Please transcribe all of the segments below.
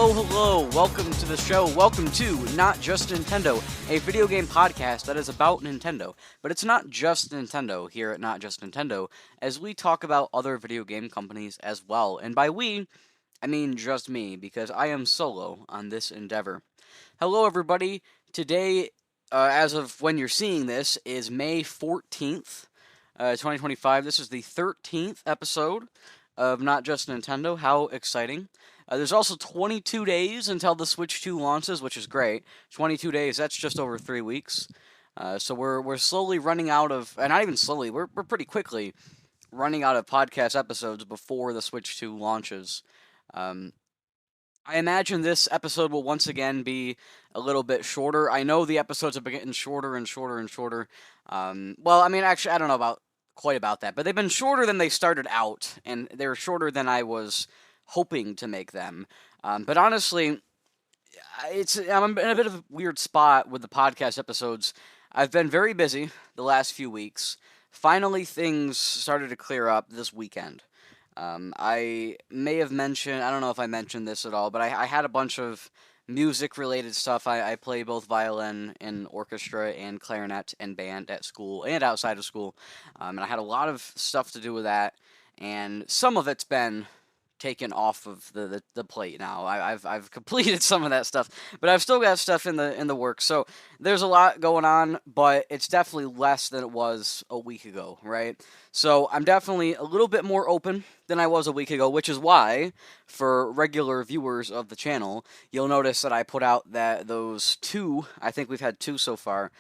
Hello, welcome to the show. Welcome to Not Just Nintendo, a video game podcast that is about Nintendo. But it's not just Nintendo here at Not Just Nintendo, as we talk about other video game companies as well. And by we, I mean just me, because I am solo on this endeavor. Hello, everybody. Today, as of when you're seeing this, is May 14th, 2025. This is the 13th episode of Not Just Nintendo. How exciting. There's also 22 days until the Switch 2 launches, which is great. 22 days, that's just over 3 weeks. So we're slowly running out of, and not even slowly, we're pretty quickly running out of podcast episodes before the Switch 2 launches. I imagine this episode will once again be a little bit shorter. I know the episodes have been getting shorter and shorter and shorter. Well, I mean, actually, I don't know quite about that, but they've been shorter than they started out, and they're shorter than I was hoping to make them. But honestly, I'm in a bit of a weird spot with the podcast episodes. I've been very busy the last few weeks. Finally, things started to clear up this weekend. I may have mentioned, I don't know if I mentioned this at all, but I had a bunch of music-related stuff. I play both violin and orchestra and clarinet and band at school and outside of school. And I had a lot of stuff to do with that, and some of it's been taken off of the plate now. I've completed some of that stuff, but I've still got stuff in the works. So there's a lot going on, but it's definitely less than it was a week ago, right? So I'm definitely a little bit more open than I was a week ago, which is why, for regular viewers of the channel, you'll notice that I put out those two, I think we've had two so far,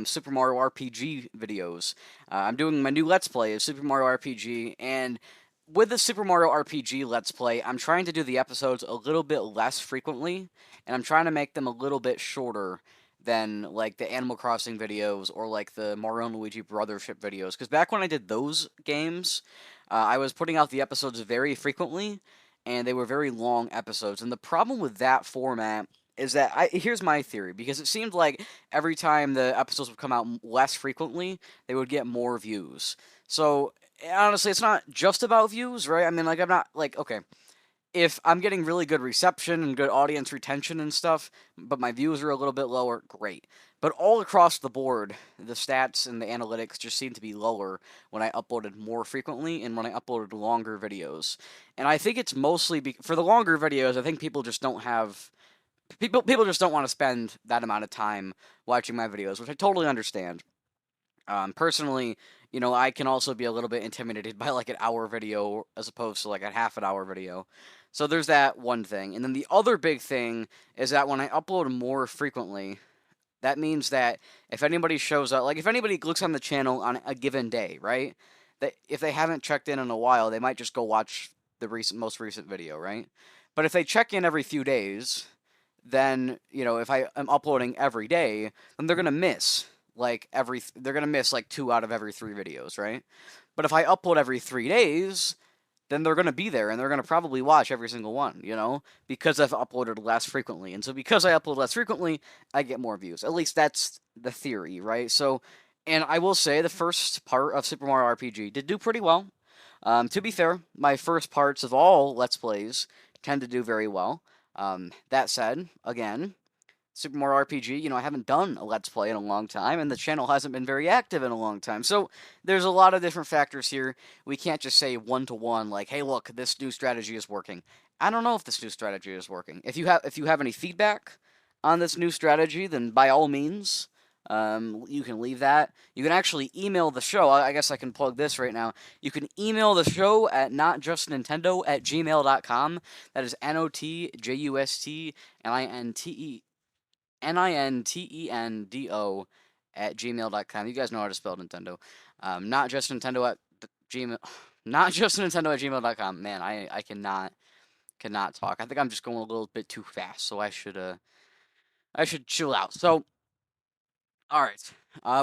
Super Mario RPG videos. I'm doing my new Let's Play of Super Mario RPG, and with the Super Mario RPG Let's Play, I'm trying to do the episodes a little bit less frequently, and I'm trying to make them a little bit shorter than, like, the Animal Crossing videos or, like, the Mario and Luigi Brothership videos. Because back when I did those games, I was putting out the episodes very frequently, and they were very long episodes. And the problem with that format is that, here's my theory, because it seemed like every time the episodes would come out less frequently, they would get more views. So honestly, it's not just about views, right? I mean, like, I'm not, like, okay, if I'm getting really good reception and good audience retention and stuff, but my views are a little bit lower, great. But all across the board, the stats and the analytics just seem to be lower when I uploaded more frequently and when I uploaded longer videos. And I think it's mostly, for the longer videos, I think people just don't have, people just don't want to spend that amount of time watching my videos, which I totally understand. Personally, you know, I can also be a little bit intimidated by, like, an hour video as opposed to, like, a half an hour video. So there's that one thing. And then the other big thing is that when I upload more frequently, that means that if anybody shows up, like, if anybody looks on the channel on a given day, right, that if they haven't checked in a while, they might just go watch the most recent video, right? But if they check in every few days, then, you know, if I am uploading every day, then they're going to miss they're going to miss like 2 out of every 3 videos, right? But if I upload every 3 days, then they're going to be there and they're going to probably watch every single one, you know, because I've uploaded less frequently. And so because I upload less frequently, I get more views. At least that's the theory, right? So, and I will say the first part of Super Mario RPG did do pretty well. To be fair, my first parts of all Let's Plays tend to do very well. That said, again, Super Mario RPG, you know, I haven't done a Let's Play in a long time, and the channel hasn't been very active in a long time. So there's a lot of different factors here. We can't just say one-to-one, like, hey, look, this new strategy is working. I don't know if this new strategy is working. If you have any feedback on this new strategy, then by all means, you can leave that. You can actually email the show. I guess I can plug this right now. You can email the show at notjustnintendo@gmail.com. That is NOTJUSTNINTENDO@gmail.com. You guys know how to spell Nintendo. Not just Nintendo at Gmail. Not just Nintendo at gmail.com. Man, I cannot talk. I think I'm just going a little bit too fast, so I should chill out. So, all right.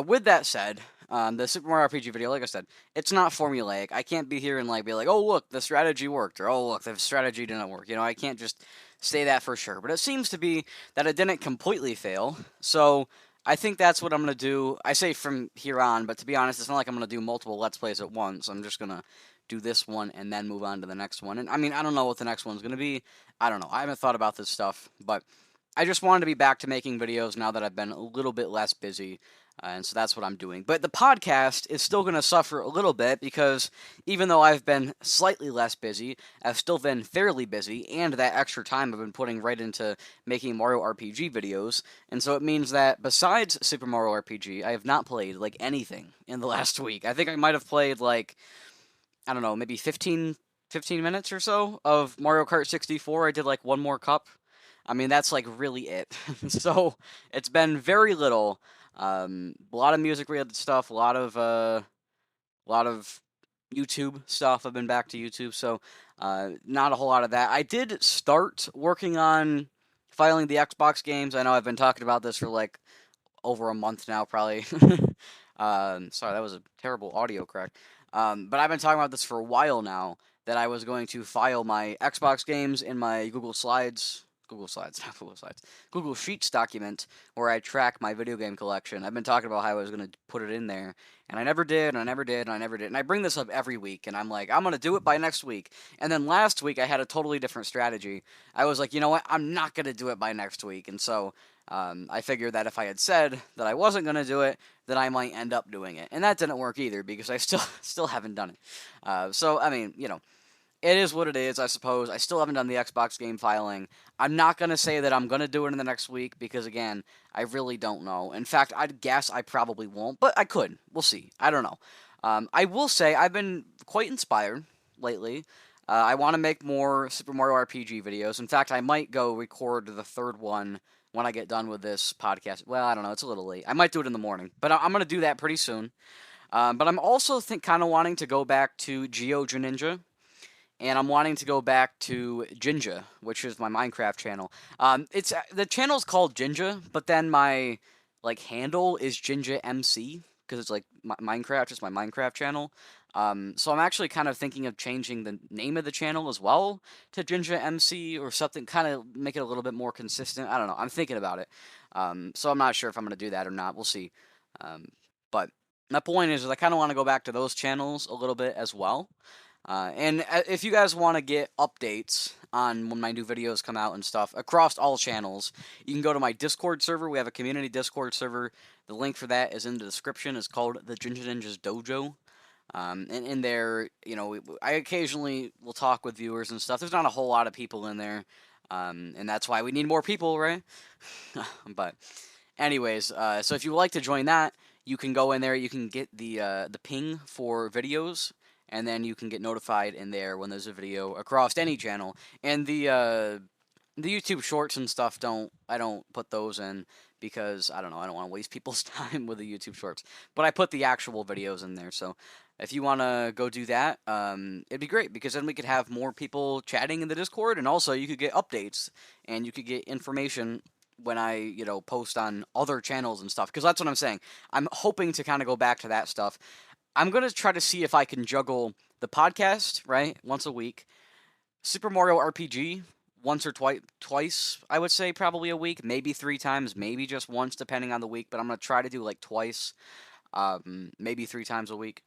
With that said, The Super Mario RPG video, like I said, it's not formulaic. I can't be here and like be like, oh look, the strategy worked, or oh look, the strategy didn't work. I can't just say that for sure. But it seems to be that it didn't completely fail. So I think that's what I'm gonna do. I say from here on, but to be honest, it's not like I'm gonna do multiple Let's Plays at once. I'm just gonna do this one and then move on to the next one. And I mean, I don't know what the next one's gonna be. I don't know. I haven't thought about this stuff, but I just wanted to be back to making videos now that I've been a little bit less busy. And so that's what I'm doing. But the podcast is still going to suffer a little bit because even though I've been slightly less busy, I've still been fairly busy, and that extra time I've been putting right into making Mario RPG videos. And so it means that besides Super Mario RPG, I have not played like anything in the last week. I think I might have played like, I don't know, maybe 15 minutes or so of Mario Kart 64. I did like one more cup. I mean, that's like really it. So it's been very little. A lot of music related stuff, a lot of YouTube stuff. I've been back to YouTube, so not a whole lot of that. I did start working on filing the Xbox games. I know I've been talking about this for like over a month now, probably. Sorry, that was a terrible audio crack. But I've been talking about this for a while now, that I was going to file my Xbox games in my Google Slides, not Google Slides, Google Sheets document where I track my video game collection. I've been talking about how I was going to put it in there, and I never did, and I never did, and I never did. And I bring this up every week, and I'm like, I'm going to do it by next week. And then last week, I had a totally different strategy. I was like, you know what? I'm not going to do it by next week. And so I figured that if I had said that I wasn't going to do it, then I might end up doing it. And that didn't work either because I still haven't done it. So, I mean, it is what it is, I suppose. I still haven't done the Xbox game filing. I'm not going to say that I'm going to do it in the next week because, again, I really don't know. In fact, I'd guess I probably won't, but I could. We'll see. I don't know. I will say I've been quite inspired lately. I want to make more Super Mario RPG videos. In fact, I might go record the third one when I get done with this podcast. Well, I don't know. It's a little late. I might do it in the morning, but I'm going to do that pretty soon. But I'm also kind of wanting to go back to Geoja Ninja. And I'm wanting to go back to Jinja, which is my Minecraft channel. It's the channel's called Jinja, but then my handle is Jinja MC because it's like Minecraft is my Minecraft channel. So I'm actually kind of thinking of changing the name of the channel as well to Jinja MC or something, kind of make it a little bit more consistent. I don't know. I'm thinking about it. So I'm not sure if I'm going to do that or not. We'll see. But my point is I kind of want to go back to those channels a little bit as well. And if you guys want to get updates on when my new videos come out and stuff across all channels, you can go to my Discord server. We have a community Discord server. The link for that is in the description. It's called the Ginger Ninjas Dojo. And in there, I occasionally will talk with viewers and stuff. There's not a whole lot of people in there, and that's why we need more people, right? But anyways, so if you would like to join that, you can go in there. You can get the ping for videos, and then you can get notified in there when there's a video across any channel. And the YouTube Shorts and stuff I don't put those in because I don't know, I don't want to waste people's time with the YouTube Shorts. But I put the actual videos in there. So if you want to go do that, it'd be great because then we could have more people chatting in the Discord, and also you could get updates and you could get information when I, post on other channels and stuff. Because that's what I'm saying. I'm hoping to kind of go back to that stuff. I'm going to try to see if I can juggle the podcast, right, once a week, Super Mario RPG once or twice, I would say probably a week, maybe 3 times, maybe just once, depending on the week, but I'm going to try to do like twice, maybe 3 times a week.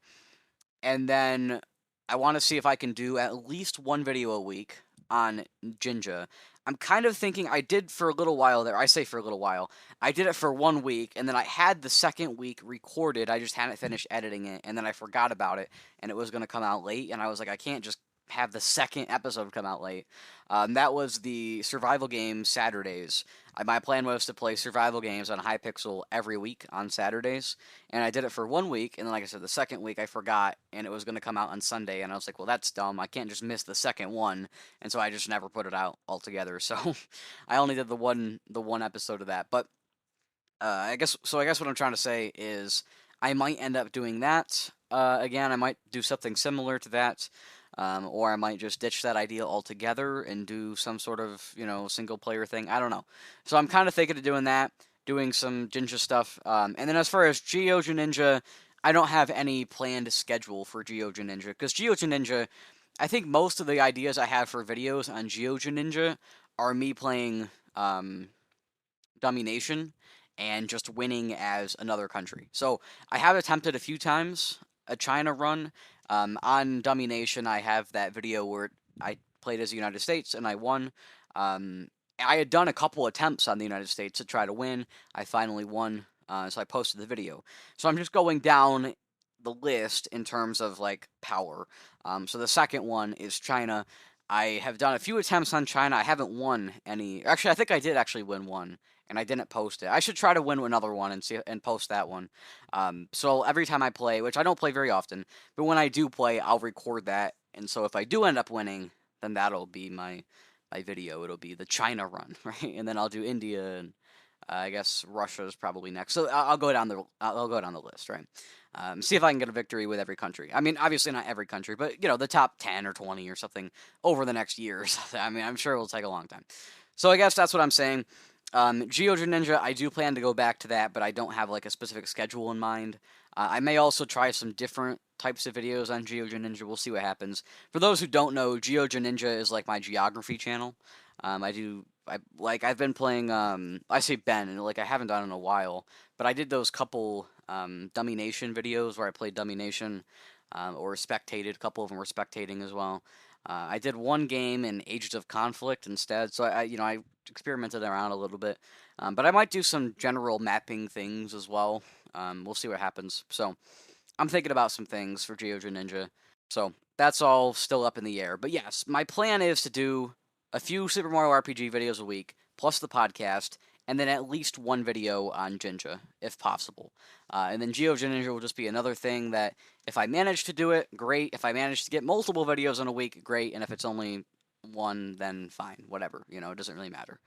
And then I want to see if I can do at least one video a week on Jinja. I'm kind of thinking I did for a little while there. I say for a little while. I did it for 1 week, and then I had the second week recorded. I just hadn't finished editing it, and then I forgot about it, and it was going to come out late, and I was like, I can't just have the second episode come out late. That was the survival game Saturdays. My plan was to play survival games on Hypixel every week on Saturdays, and I did it for 1 week, and then like I said, the second week I forgot, and it was going to come out on Sunday, and I was like, well, that's dumb. I can't just miss the second one, and so I just never put it out altogether. So I only did the one episode of that. But I guess what I'm trying to say is I might end up doing that again. I might do something similar to that. Or I might just ditch that idea altogether and do some sort of, single player thing. I don't know. So I'm kind of thinking of doing that, doing some Jinja stuff. And then as far as Geoja Ninja, I don't have any planned schedule for Geoja Ninja, because Geoja Ninja, I think most of the ideas I have for videos on Geoja Ninja are me playing Dummy Nation and just winning as another country. So I have attempted a few times a China run. On Dummy Nation, I have that video where I played as the United States and I won. I had done a couple attempts on the United States to try to win. I finally won, so I posted the video. So I'm just going down the list in terms of like power. So the second one is China. I have done a few attempts on China. I haven't won any. Actually, I think I did actually win one, and I didn't post it. I should try to win another one and see and post that one. So every time I play, which I don't play very often, but when I do play, I'll record that. And so if I do end up winning, then that'll be my video. It'll be the China run, right? And then I'll do India and I guess Russia is probably next. So I'll go down the list, right? See if I can get a victory with every country. I mean, obviously not every country, but the top 10 or 20 or something over the next year or something. I mean, I'm sure it will take a long time. So I guess that's what I'm saying. Geoja Ninja, I do plan to go back to that, but I don't have like a specific schedule in mind. I may also try some different types of videos on Geoja Ninja. We'll see what happens. For those who don't know, Geoja Ninja is like my geography channel. I've been playing. I say Ben, and like I haven't done it in a while, but I did those couple Dummy Nation videos where I played Dummy Nation, or spectated. A couple of them were spectating as well. I did one game in Ages of Conflict instead, so I experimented around a little bit, but I might do some general mapping things as well. We'll see what happens. So I'm thinking about some things for Geoja Ninja. So that's all still up in the air. But yes, my plan is to do a few Super Mario RPG videos a week, plus the podcast, and then at least one video on Jinja, if possible. And then Geoja Ninja will just be another thing that, if I manage to do it, great. If I manage to get multiple videos in a week, great. And if it's only one, then fine. Whatever. It doesn't really matter.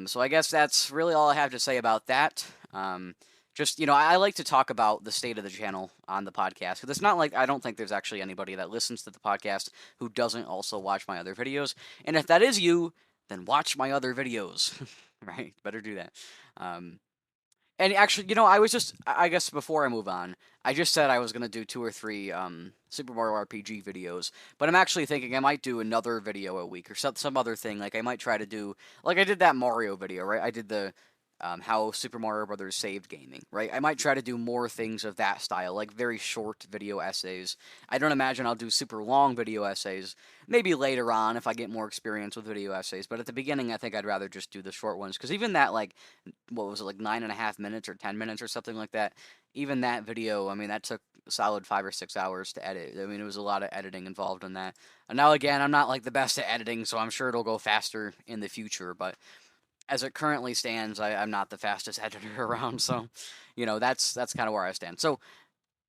So I guess that's really all I have to say about that. I like to talk about the state of the channel on the podcast, because it's not like I don't think there's actually anybody that listens to the podcast who doesn't also watch my other videos. And if that is you, then watch my other videos, right? Better do that. And actually, I guess before I move on, I just said I was going to do 2 or 3 Super Mario RPG videos, but I'm actually thinking I might do another video a week or some other thing. Like I might try to do, like I did that Mario video, right? I did the how Super Mario Brothers saved gaming, right? I might try to do more things of that style, like very short video essays. I don't imagine I'll do super long video essays. Maybe later on if I get more experience with video essays, but at the beginning I think I'd rather just do the short ones, because even that, like, what was it, like 9.5 minutes or 10 minutes or something like that, even that video, I mean, that took a solid 5 or 6 hours to edit. I mean, it was a lot of editing involved in that. And now, again, I'm not like the best at editing, so I'm sure it'll go faster in the future, but as it currently stands, I'm not the fastest editor around, so, that's kind of where I stand. So,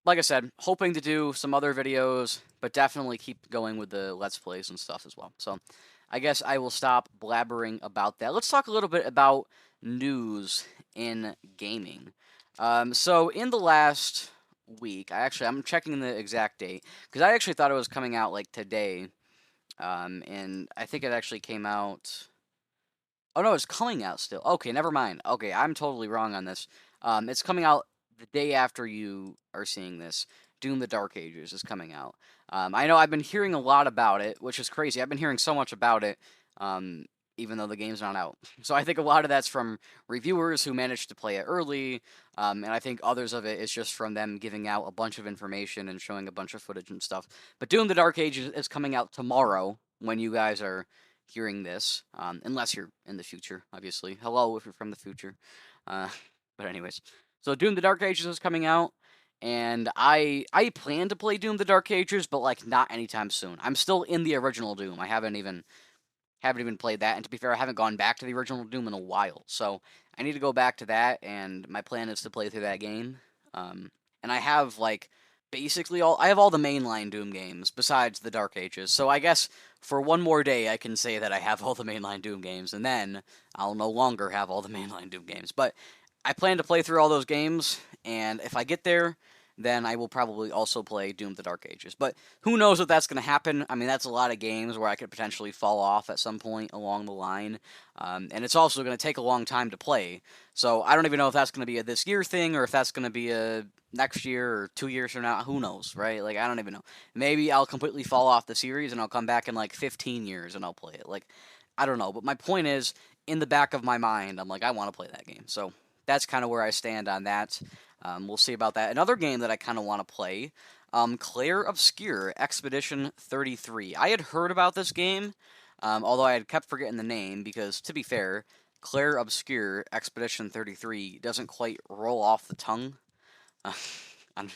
like I said, hoping to do some other videos, but definitely keep going with the Let's Plays and stuff as well. So, I guess I will stop blabbering about that. Let's talk a little bit about news in gaming. So, in the last week, I'm checking the exact date, because I actually thought it was coming out, like, today, and I think it actually came out... Oh, no, it's coming out still. Okay, never mind. Okay, I'm totally wrong on this. It's coming out the day after you are seeing this. Doom: The Dark Ages is coming out. I know I've been hearing a lot about it, which is crazy. I've been hearing so much about it, even though the game's not out. So I think a lot of that's from reviewers who managed to play it early, and I think others of it is just from them giving out a bunch of information and showing a bunch of footage and stuff. But Doom: The Dark Ages is coming out tomorrow when you guys are hearing this, unless you're in the future, obviously. Hello, if you're from the future. But anyways, so Doom: The Dark Ages is coming out, and I plan to play Doom: The Dark Ages, but like not anytime soon. I'm still in the original Doom. I haven't even played that, and to be fair, I haven't gone back to the original Doom in a while. So I need to go back to that, and my plan is to play through that game. And I have like basically I have all the mainline Doom games besides the Dark Ages. So I guess for one more day I can say that I have all the mainline Doom games, and then I'll no longer have all the mainline Doom games. But I plan to play through all those games, and if I get there, then I will probably also play Doom: The Dark Ages. But who knows if that's going to happen? I mean, that's a lot of games where I could potentially fall off at some point along the line, and it's also going to take a long time to play. So I don't even know if that's going to be a this year thing or if that's going to be a next year or 2 years from now. Who knows, right? Like, I don't even know. Maybe I'll completely fall off the series and I'll come back in like 15 years and I'll play it. Like, I don't know. But my point is, in the back of my mind, I'm like, I want to play that game. So that's kind of where I stand on that. We'll see about that. Another game that I kind of want to play, Claire Obscure Expedition 33. I had heard about this game, although I had kept forgetting the name because, to be fair, Claire Obscure Expedition 33 doesn't quite roll off the tongue. Uh, I'm,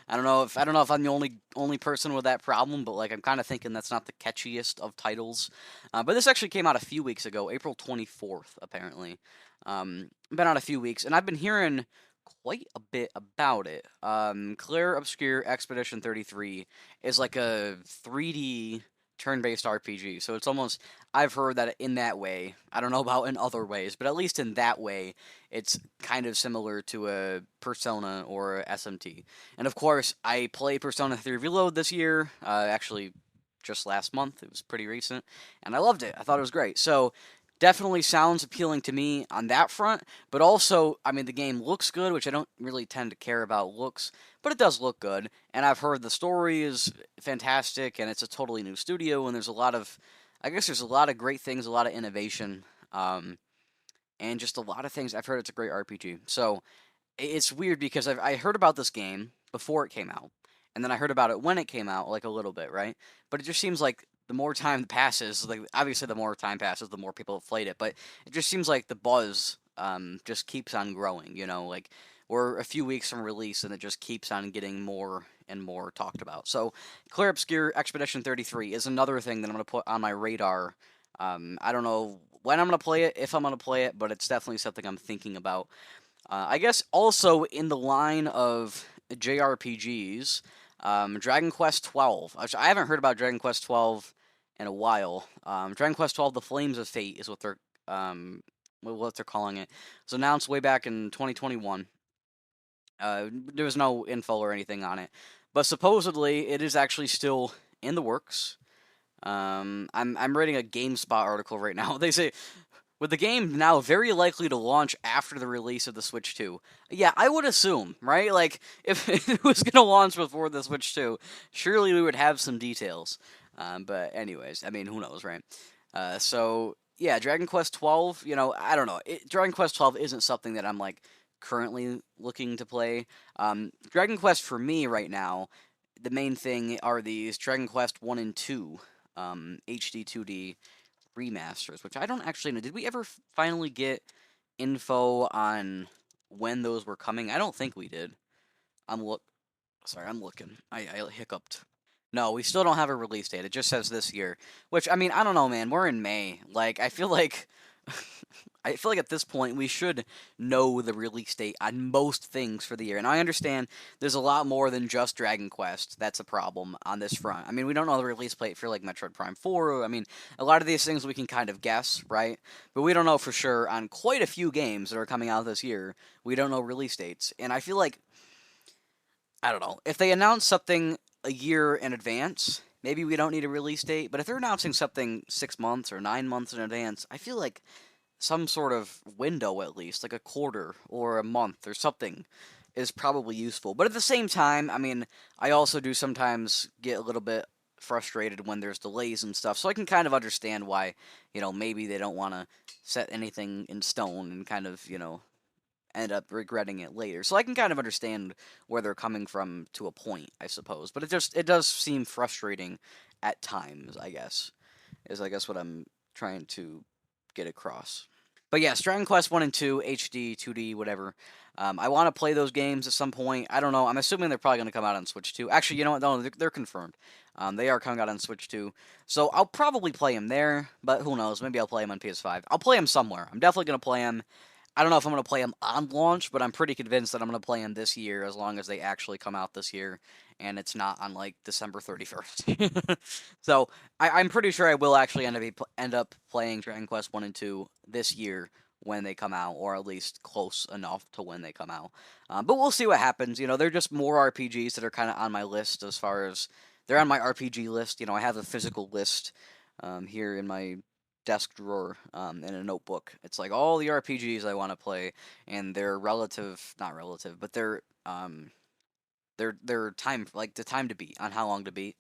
I don't know if I'm the only person with that problem, but like I'm kind of thinking that's not the catchiest of titles. But this actually came out a few weeks ago, April 24th, apparently. Been out a few weeks, and I've been hearing quite a bit about it. Claire Obscure Expedition 33 is like a 3D turn-based RPG, so it's almost I've heard that in that way. I don't know about in other ways, but at least in that way, it's kind of similar to a Persona or a SMT. And of course, I played Persona 3 Reload this year, actually just last month. It was pretty recent, and I loved it. I thought it was great. So definitely sounds appealing to me on that front, but also, I mean, the game looks good, which I don't really tend to care about looks, but it does look good, and I've heard the story is fantastic, and it's a totally new studio, and there's a lot of, I guess there's a lot of great things, a lot of innovation, and just a lot of things. I've heard it's a great RPG. So it's weird because I heard about this game before it came out, and then I heard about it when it came out, like a little bit, right? But it just seems like the more time passes, like obviously the more time passes, the more people have played it. But it just seems like the buzz just keeps on growing. You know, like we're a few weeks from release, and it just keeps on getting more and more talked about. So Clear Obscure Expedition 33 is another thing that I'm gonna put on my radar. I don't know when I'm gonna play it, if I'm gonna play it, but it's definitely something I'm thinking about. I guess also in the line of JRPGs, Dragon Quest 12. I haven't heard about Dragon Quest 12 in a while. Dragon Quest 12: The Flames of Fate is what they're calling it. It was announced way back in 2021. There was no info or anything on it, but supposedly it is actually still in the works. I'm reading a GameSpot article right now. They say with the game now very likely to launch after the release of the Switch 2. Yeah, I would assume, right? Like, if it was going to launch before the Switch 2, surely we would have some details. But anyways, I mean, who knows, right? So, yeah, Dragon Quest 12, you know, I don't know. Dragon Quest 12 isn't something that I'm, like, currently looking to play. Dragon Quest for me right now, the main thing are these Dragon Quest 1 and 2 HD 2D remasters, which I don't actually know. Did we ever finally get info on when those were coming? I don't think we did. I'm look. Sorry, I'm looking. I hiccuped. No, we still don't have a release date. It just says this year. Which I mean, I don't know, man. We're in May. Like, I feel like I feel like at this point we should know the release date on most things for the year. And I understand there's a lot more than just Dragon Quest. That's a problem on this front. I mean, we don't know the release date for like Metroid Prime 4. I mean, a lot of these things we can kind of guess, right? But we don't know for sure on quite a few games that are coming out this year. We don't know release dates. And I feel like I don't know. If they announce something a year in advance, maybe we don't need a release date. But if they're announcing something 6 months or 9 months in advance, I feel like some sort of window at least, like a quarter or a month or something, is probably useful. But at the same time, I mean, I also do sometimes get a little bit frustrated when there's delays and stuff. So I can kind of understand why, maybe they don't want to set anything in stone and kind of, end up regretting it later. So I can kind of understand where they're coming from to a point, I suppose. But it does seem frustrating at times, I guess. Is I guess what I'm trying to get across. But yes, Dragon Quest 1 and 2, HD, 2D, whatever. I want to play those games at some point. I don't know. I'm assuming they're probably going to come out on Switch 2. Actually, you know what? No, they're confirmed. They are coming out on Switch 2. So I'll probably play them there, but who knows? Maybe I'll play them on PS5. I'll play them somewhere. I'm definitely going to play them. I don't know if I'm going to play them on launch, but I'm pretty convinced that I'm going to play them this year as long as they actually come out this year and it's not on like December 31st. So I'm pretty sure I will actually end up playing Dragon Quest 1 and 2 this year when they come out, or at least close enough to when they come out. But we'll see what happens. They're just more RPGs that are kind of on my list as far as they're on my RPG list. I have a physical list here in my desk drawer in a notebook. It's like all the RPGs I want to play, and they're not relative, but their time, like the time to beat, on how long to beat,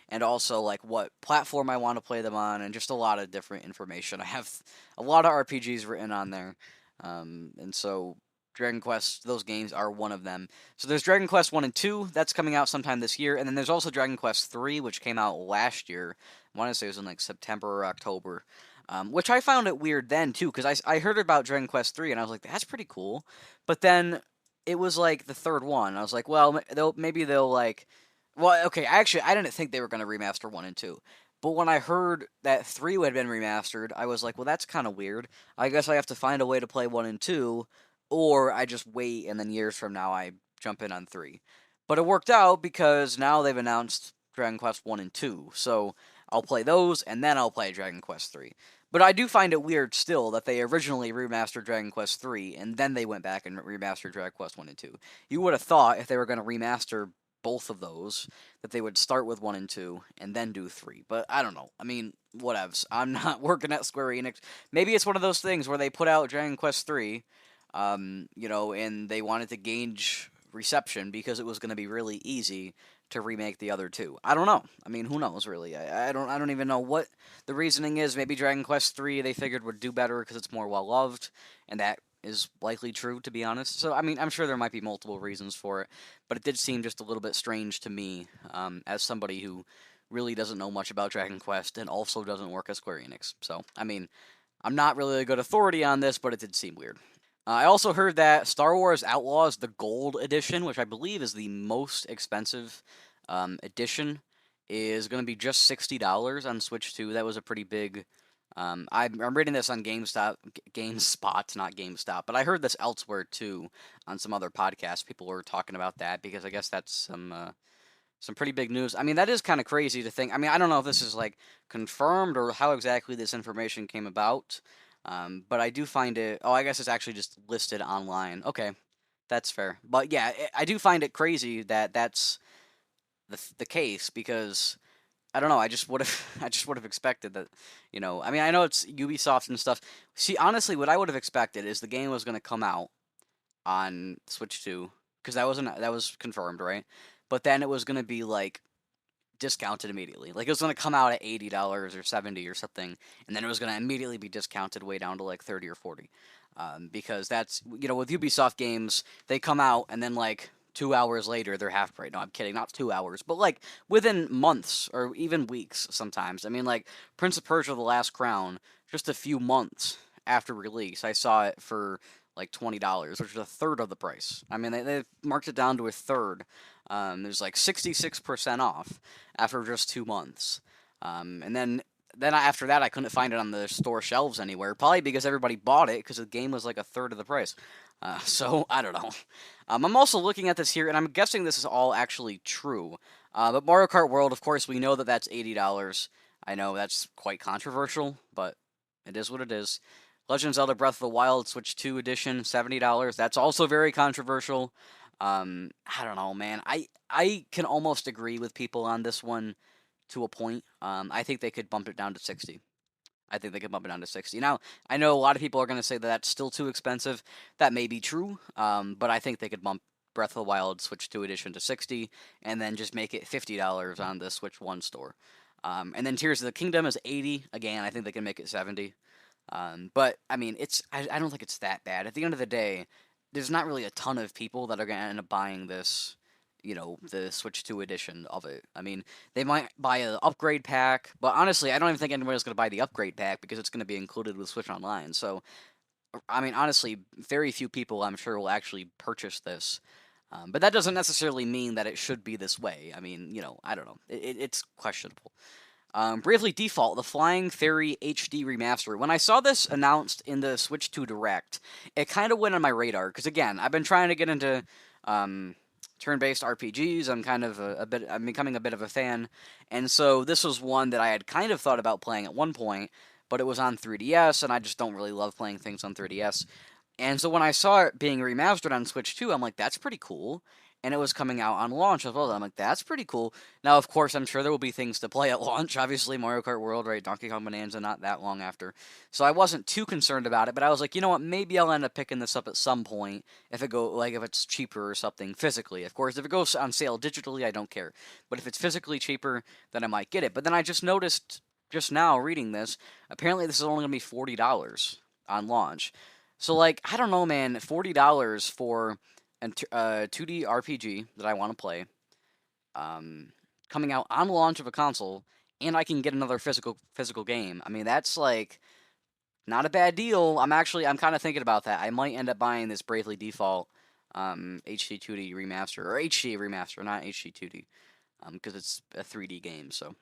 and also like what platform I want to play them on, and just a lot of different information. I have a lot of RPGs written on there, and so Dragon Quest, those games are one of them. So there's Dragon Quest 1 and 2, that's coming out sometime this year, and then there's also Dragon Quest 3, which came out last year. I want to say it was in like September or October. Which I found it weird then too, because I heard about Dragon Quest 3 and I was like, that's pretty cool. But then it was like the third one. I was like, well, maybe they'll like, well, okay. I didn't think they were going to remaster 1 and 2, but when I heard that 3 had been remastered, I was like, well, that's kind of weird. I guess I have to find a way to play 1 and 2, or I just wait and then years from now I jump in on 3. But it worked out because now they've announced Dragon Quest 1 and 2, so I'll play those and then I'll play Dragon Quest 3. But I do find it weird still that they originally remastered Dragon Quest 3 and then they went back and remastered Dragon Quest 1 and 2. You would have thought if they were going to remaster both of those that they would start with 1 and 2 and then do 3. But I don't know. I mean, whatevs. I'm not working at Square Enix. Maybe it's one of those things where they put out Dragon Quest 3, and they wanted to gauge reception because it was going to be really easy to remake the other two. I don't know. I mean, who knows really? I don't even know what the reasoning is. Maybe Dragon Quest 3 they figured would do better because it's more well loved, and that is likely true to be honest. So I mean, I'm sure there might be multiple reasons for it, but it did seem just a little bit strange to me as somebody who really doesn't know much about Dragon Quest and also doesn't work at Square Enix. So I mean, I'm not really a good authority on this, but it did seem weird. I also heard that Star Wars Outlaws, the Gold Edition, which I believe is the most expensive edition, is going to be just $60 on Switch 2. That was a pretty big. I'm reading this on GameSpot, not GameStop, but I heard this elsewhere too on some other podcasts. People were talking about that because I guess that's some pretty big news. I mean, that is kind of crazy to think. I mean, I don't know if this is like confirmed or how exactly this information came about. But I do find it. Oh, I guess it's actually just listed online. Okay, that's fair. But yeah, I do find it crazy that that's the case because I don't know. I just would have I just would have expected that. I mean, I know it's Ubisoft and stuff. See, honestly, what I would have expected is the game was going to come out on Switch 2 because that was confirmed, right? But then it was going to be like discounted immediately. Like it was going to come out at $80 or 70 or something, and then it was going to immediately be discounted way down to like 30 or 40. Because that's with Ubisoft games, they come out and then like 2 hours later they're half price. No, I'm kidding, not 2 hours, but like within months or even weeks sometimes. I mean, like Prince of Persia: The Last Crown, just a few months after release, I saw it for like $20, which is a third of the price. I mean, they marked it down to a third. There's like 66% off after just 2 months. And then after that, I couldn't find it on the store shelves anywhere. Probably because everybody bought it because the game was like a third of the price. So I don't know. I'm also looking at this here, and I'm guessing this is all actually true. But Mario Kart World, of course, we know that that's $80. I know that's quite controversial, but it is what it is. Legend of Zelda Breath of the Wild Switch 2 edition, $70. That's also very controversial. I don't know, man. I can almost agree with people on this one to a point. I think they could bump it down to 60. I think they could bump it down to 60. Now, I know a lot of people are going to say that that's still too expensive. That may be true, but I think they could bump Breath of the Wild Switch 2 edition to 60 and then just make it $50 on the Switch 1 store. And then Tears of the Kingdom is 80. Again, I think they can make it 70. But I mean, I don't think it's that bad. At the end of the day, there's not really a ton of people that are going to end up buying this, the Switch 2 edition of it. I mean, they might buy an upgrade pack, but honestly, I don't even think anybody's going to buy the upgrade pack because it's going to be included with Switch Online. So, I mean, honestly, very few people, I'm sure, will actually purchase this. But that doesn't necessarily mean that it should be this way. I mean, I don't know. It's questionable. Bravely Default, the Flying Fairy HD remaster. When I saw this announced in the Switch 2 Direct, it kind of went on my radar because again, I've been trying to get into turn-based RPGs. I'm becoming a bit of a fan, and so this was one that I had kind of thought about playing at one point, but it was on 3DS, and I just don't really love playing things on 3DS. And so when I saw it being remastered on Switch 2, I'm like, that's pretty cool. And it was coming out on launch as well. I'm like, that's pretty cool. Now, of course, I'm sure there will be things to play at launch. Obviously, Mario Kart World, right? Donkey Kong Bonanza, not that long after. So I wasn't too concerned about it, but I was like, you know what? Maybe I'll end up picking this up at some point if if it's cheaper or something physically. Of course, if it goes on sale digitally, I don't care. But if it's physically cheaper, then I might get it. But then I just noticed just now reading this, apparently this is only going to be $40 on launch. So like, I don't know, man, $40 for a 2D RPG that I want to play, um, coming out on launch of a console, and I can get another physical game. I mean, that's like not a bad deal. I'm kind of thinking about that. I might end up buying this Bravely Default HD 2D remaster or HD remaster, not HD 2D, because it's a 3D game. So.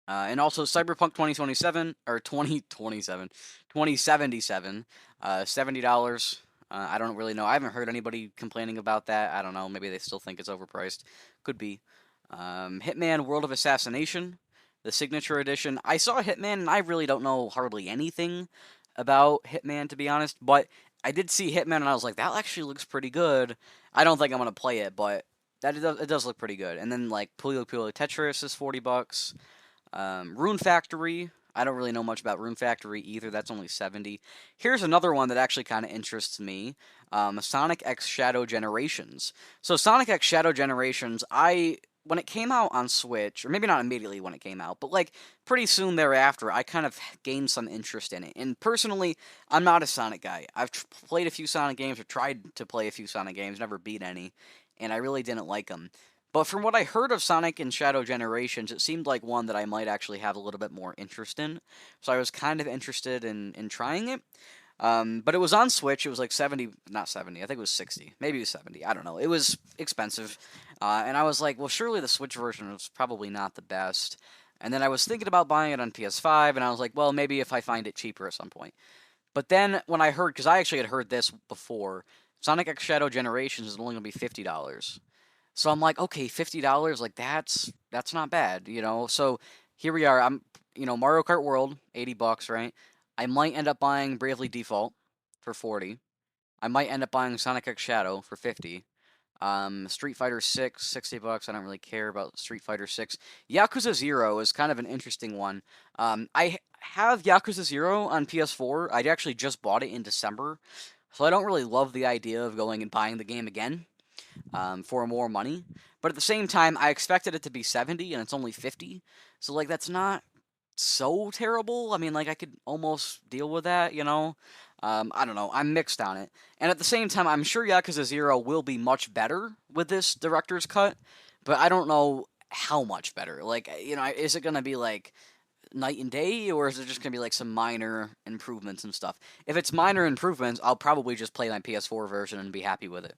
And also Cyberpunk 2027 or 2027, 2077, $70. I don't really know. I haven't heard anybody complaining about that. I don't know. Maybe they still think it's overpriced. Could be. Hitman World of Assassination, the Signature Edition. I saw Hitman, and I really don't know hardly anything about Hitman, to be honest. But I did see Hitman, and I was like, that actually looks pretty good. I don't think I'm gonna play it, but it does look pretty good. And then like Puyo Puyo Tetris is $40. Rune Factory. I don't really know much about Rune Factory either. That's only 70. Here's another one that actually kind of interests me. Sonic X Shadow Generations. So Sonic X Shadow Generations, when it came out on Switch, or maybe not immediately when it came out, but like pretty soon thereafter, I kind of gained some interest in it. And personally, I'm not a Sonic guy. I've played a few Sonic games, or tried to play a few Sonic games, never beat any, and I really didn't like them. But from what I heard of Sonic and Shadow Generations, it seemed like one that I might actually have a little bit more interest in. So I was kind of interested in trying it. But it was on Switch. It was like 70, not 70, I think it was 60. Maybe it was 70. I don't know. It was expensive. And I was like, well, surely the Switch version was probably not the best. And then I was thinking about buying it on PS5, and I was like, well, maybe if I find it cheaper at some point. But then when I heard, because I actually had heard this before, Sonic X Shadow Generations is only going to be $50. So I'm like, okay, $50, like that's not bad, you know. So here we are. Mario Kart World, $80, right? I might end up buying Bravely Default for 40. I might end up buying Sonic X Shadow for 50. Street Fighter 6, $60. I don't really care about Street Fighter 6. Yakuza 0 is kind of an interesting one. I have Yakuza 0 on PS4. I actually just bought it in December. So I don't really love the idea of going and buying the game again for more money. But at the same time, I expected it to be 70 and it's only 50. So like that's not so terrible. I mean, like I could almost deal with that, you know. I don't know. I'm mixed on it. And at the same time, I'm sure Yakuza 0 will be much better with this director's cut, but I don't know how much better. Like, is it going to be like night and day, or is it just going to be like some minor improvements and stuff? If it's minor improvements, I'll probably just play my PS4 version and be happy with it.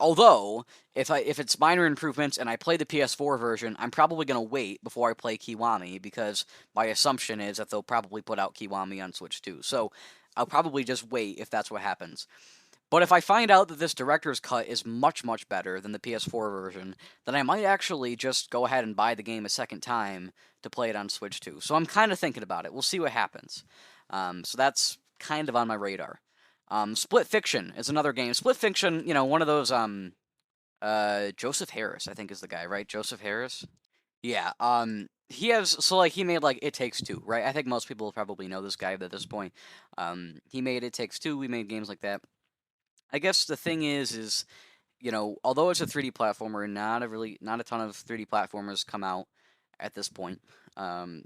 Although, if it's minor improvements and I play the PS4 version, I'm probably going to wait before I play Kiwami, because my assumption is that they'll probably put out Kiwami on Switch too. So I'll probably just wait if that's what happens. But if I find out that this director's cut is much, much better than the PS4 version, then I might actually just go ahead and buy the game a second time to play it on Switch too. So I'm kind of thinking about it. We'll see what happens. So that's kind of on my radar. Split Fiction is another game. Split Fiction, one of those, Joseph Harris, I think is the guy, right? Joseph Harris? Yeah, he made, like, It Takes Two, right? I think most people probably know this guy at this point. He made It Takes Two, we made games like that. I guess the thing is, although it's a 3D platformer, not a ton of 3D platformers come out at this point,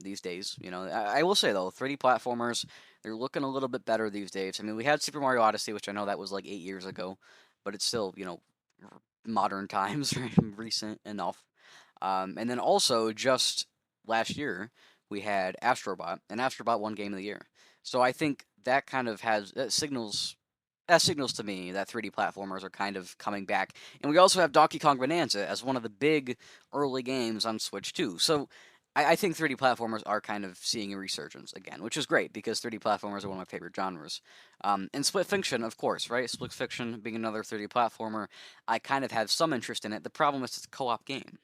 these days. I will say though, 3D platformers, they're looking a little bit better these days. I mean, we had Super Mario Odyssey, which I know that was like 8 years ago, but it's still, modern times, right? Recent enough. And then also just last year we had Astrobot, and Astrobot won Game of the Year. So I think that kind of signals to me that 3D platformers are kind of coming back. And we also have Donkey Kong Bonanza as one of the big early games on Switch too. So I think 3D platformers are kind of seeing a resurgence again, which is great because 3D platformers are one of my favorite genres. And Split Fiction, of course, right? Split Fiction being another 3D platformer, I kind of have some interest in it. The problem is it's a co-op game.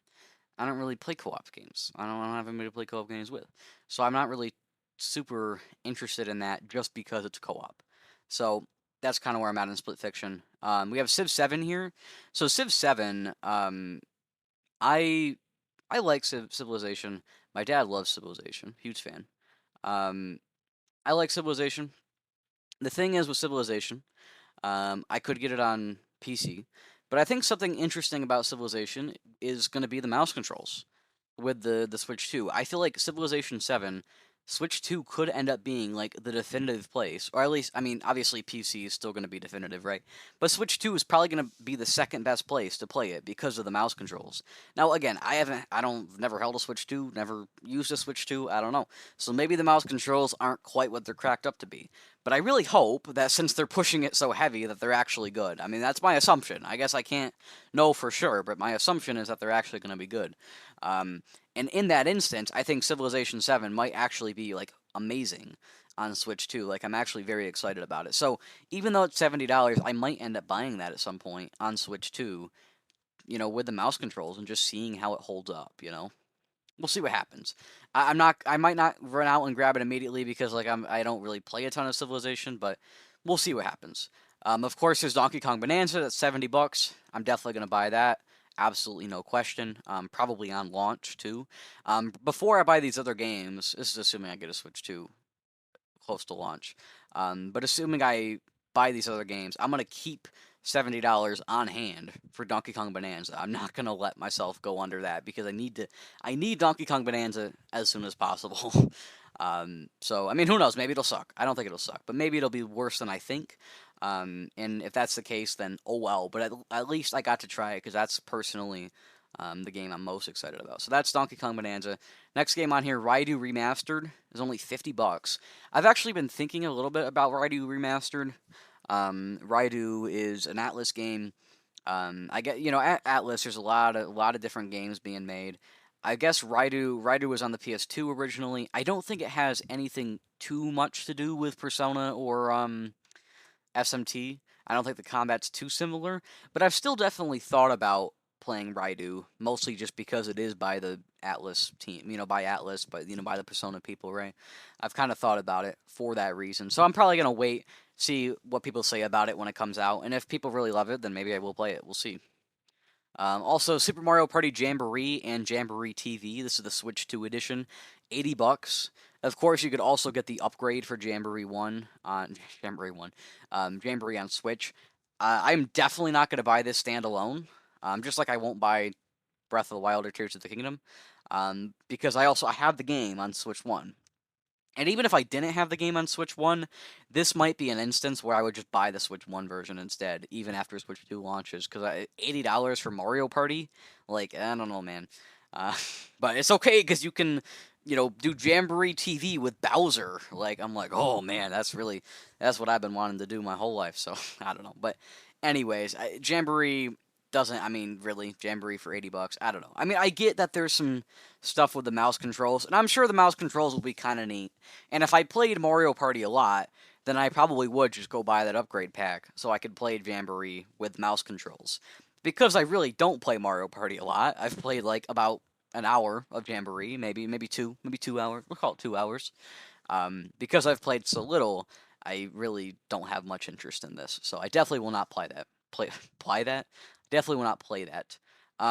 I don't really play co-op games. I don't have anybody to play co-op games with. So I'm not really super interested in that just because it's co-op. So that's kind of where I'm at in Split Fiction. We have Civ 7 here. So Civ 7, I I like Civilization. My dad loves Civilization. Huge fan. Um, I like Civilization. The thing is with Civilization, I could get it on PC, but I think something interesting about Civilization is going to be the mouse controls with the Switch 2. I feel like Civilization 7, Switch 2 could end up being like the definitive place, or at least, I mean, obviously PC is still going to be definitive, right? But Switch 2 is probably going to be the second best place to play it because of the mouse controls. Now, again, never held a Switch 2, never used a Switch 2, I don't know. So maybe the mouse controls aren't quite what they're cracked up to be. But I really hope that since they're pushing it so heavy that they're actually good. I mean, that's my assumption. I guess I can't know for sure, but my assumption is that they're actually going to be good. Um, and in that instance, I think Civilization 7 might actually be like amazing on Switch 2. Like I'm actually very excited about it. So even though it's $70, I might end up buying that at some point on Switch 2, with the mouse controls and just seeing how it holds up. We'll see what happens. I might not run out and grab it immediately because I don't really play a ton of Civilization, but we'll see what happens. Of course, there's Donkey Kong Bonanza. That's $70. I'm definitely gonna buy that. Absolutely no question. Probably on launch too. Before I buy these other games, this is assuming I get a Switch 2 close to launch. But assuming I buy these other games, I'm gonna keep $70 on hand for Donkey Kong Bonanza. I'm not gonna let myself go under that because I need Donkey Kong Bonanza as soon as possible. So I mean, who knows? Maybe it'll suck. I don't think it'll suck, but maybe it'll be worse than I think. And if that's the case, then oh well. But at least I got to try it because that's personally the game I'm most excited about. So that's Donkey Kong Bonanza. Next game on here, Raidu Remastered, is only $50. I've actually been thinking a little bit about Raidu Remastered. Raidu is an Atlus game. I get at Atlus, there's a lot of different games being made. I guess Raidu was on the PS2 originally. I don't think it has anything too much to do with Persona or SMT. I don't think the combat's too similar, but I've still definitely thought about playing Raidu, mostly just because it is by the Atlus team, by Atlus, but by the Persona people, right? I've kind of thought about it for that reason. So I'm probably gonna wait, see what people say about it when it comes out, and if people really love it, then maybe I will play it. We'll see. Also, Super Mario Party Jamboree and Jamboree TV. This is the Switch 2 edition, $80. Of course, you could also get the upgrade for Jamboree 1 on Jamboree on Switch. I'm definitely not going to buy this standalone. Just like I won't buy Breath of the Wild or Tears of the Kingdom, because I have the game on Switch 1. And even if I didn't have the game on Switch 1, this might be an instance where I would just buy the Switch 1 version instead, even after Switch 2 launches. Because $80 for Mario Party? Like, I don't know, man. But it's okay, because you can, do Jamboree TV with Bowser. Like, I'm like, oh, man, that's what I've been wanting to do my whole life. So, I don't know. But anyways, Jamboree doesn't, I mean, really, Jamboree for $80? I don't know. I mean, I get that there's some stuff with the mouse controls, and I'm sure the mouse controls will be kind of neat. And if I played Mario Party a lot, then I probably would just go buy that upgrade pack so I could play Jamboree with mouse controls. Because I really don't play Mario Party a lot. I've played like about an hour of Jamboree, maybe 2 hours. We'll call it 2 hours. Because I've played so little, I really don't have much interest in this. So I definitely will not play that. Play that? Definitely will not play that.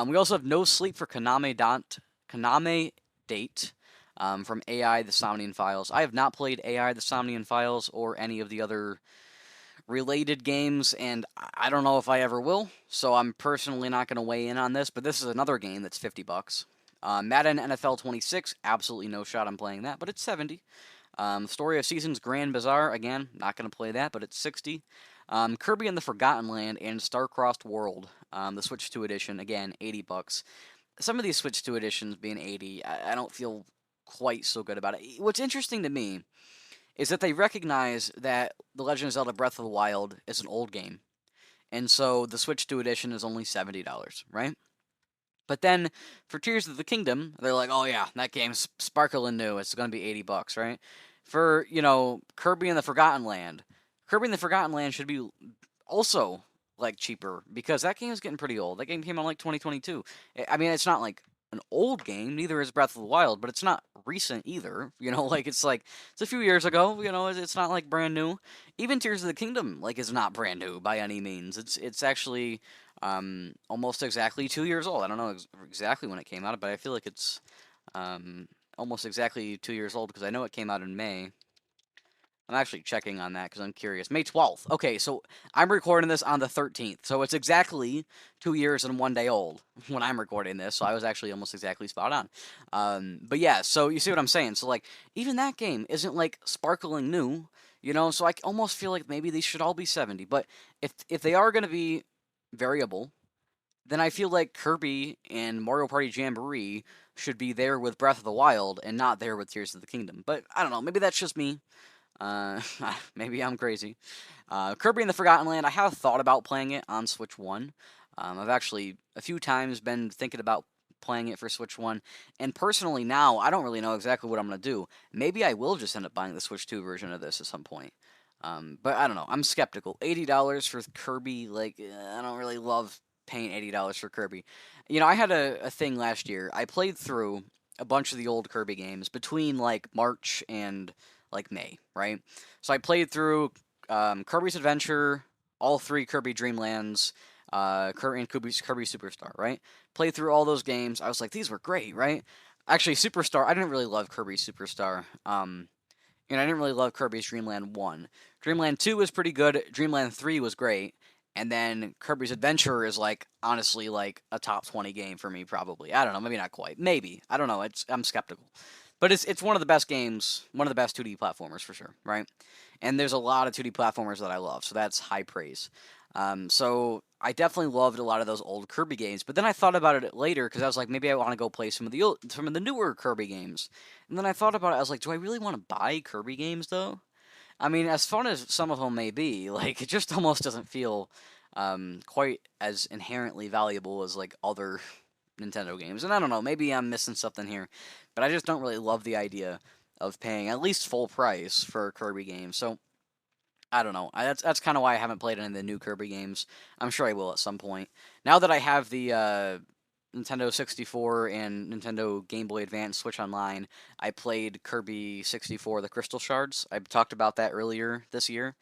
We also have No Sleep for Kaname Date from AI The Somnian Files. I have not played AI The Somnian Files or any of the other related games, and I don't know if I ever will, so I'm personally not going to weigh in on this, but this is another game that's $50. Madden NFL 26, absolutely no shot on playing that, but it's 70. Story of Seasons Grand Bazaar, again, not going to play that, but it's 60. Kirby and the Forgotten Land and Star-Crossed World, the Switch 2 edition, again, $80. Some of these Switch 2 editions being 80, I don't feel quite so good about it. What's interesting to me is that they recognize that The Legend of Zelda Breath of the Wild is an old game, and so the Switch 2 edition is only $70, right? But then for Tears of the Kingdom, they're like, oh yeah, that game's sparkling new. It's going to be $80, right? For, Kirby and the Forgotten Land. Kirby and the Forgotten Land should be also like cheaper because that game is getting pretty old. That game came out like 2022. I mean, it's not like an old game. Neither is Breath of the Wild, but it's not recent either. It's a few years ago. It's not like brand new. Even Tears of the Kingdom is not brand new by any means. It's actually almost exactly 2 years old. I don't know exactly when it came out, but I feel like it's almost exactly 2 years old because I know it came out in May. I'm actually checking on that because I'm curious. May 12th. Okay, so I'm recording this on the 13th. So it's exactly 2 years and 1 day old when I'm recording this. So I was actually almost exactly spot on. But yeah, so you see what I'm saying. So, even that game isn't, sparkling new, So I almost feel like maybe these should all be 70. But if they are going to be variable, then I feel like Kirby and Mario Party Jamboree should be there with Breath of the Wild and not there with Tears of the Kingdom. But I don't know. Maybe that's just me. Maybe I'm crazy. Kirby in the Forgotten Land, I have thought about playing it on Switch 1. I've actually a few times been thinking about playing it for Switch 1, and personally now, I don't really know exactly what I'm going to do. Maybe I will just end up buying the Switch 2 version of this at some point. But I don't know. I'm skeptical. $80 for Kirby, I don't really love paying $80 for Kirby. I had a thing last year. I played through a bunch of the old Kirby games between, March and May, right? So I played through Kirby's Adventure, all three Kirby Dream Lands, and Kirby Superstar, right? Played through all those games. I was like, these were great, right? Actually, Superstar, I didn't really love Kirby Superstar. And I didn't really love Kirby's Dream Land 1. Dreamland 2 was pretty good. Dreamland 3 was great. And then Kirby's Adventure is honestly a top 20 game for me probably. I don't know, maybe not quite. Maybe. I don't know. I'm skeptical. But it's one of the best games, one of the best 2D platformers for sure, right? And there's a lot of 2D platformers that I love, so that's high praise. So I definitely loved a lot of those old Kirby games. But then I thought about it later because I was like, maybe I want to go play some of the newer Kirby games. And then I thought about it. I was like, do I really want to buy Kirby games though? I mean, as fun as some of them may be, it just almost doesn't feel quite as inherently valuable as other Nintendo games. And I don't know, maybe I'm missing something here, but I just don't really love the idea of paying at least full price for a Kirby game. So I don't know. That's kind of why I haven't played any of the new Kirby games. I'm sure I will at some point. Now that I have the Nintendo 64 and Nintendo Game Boy Advance Switch Online, I played Kirby 64: The Crystal Shards. I talked about that earlier this year.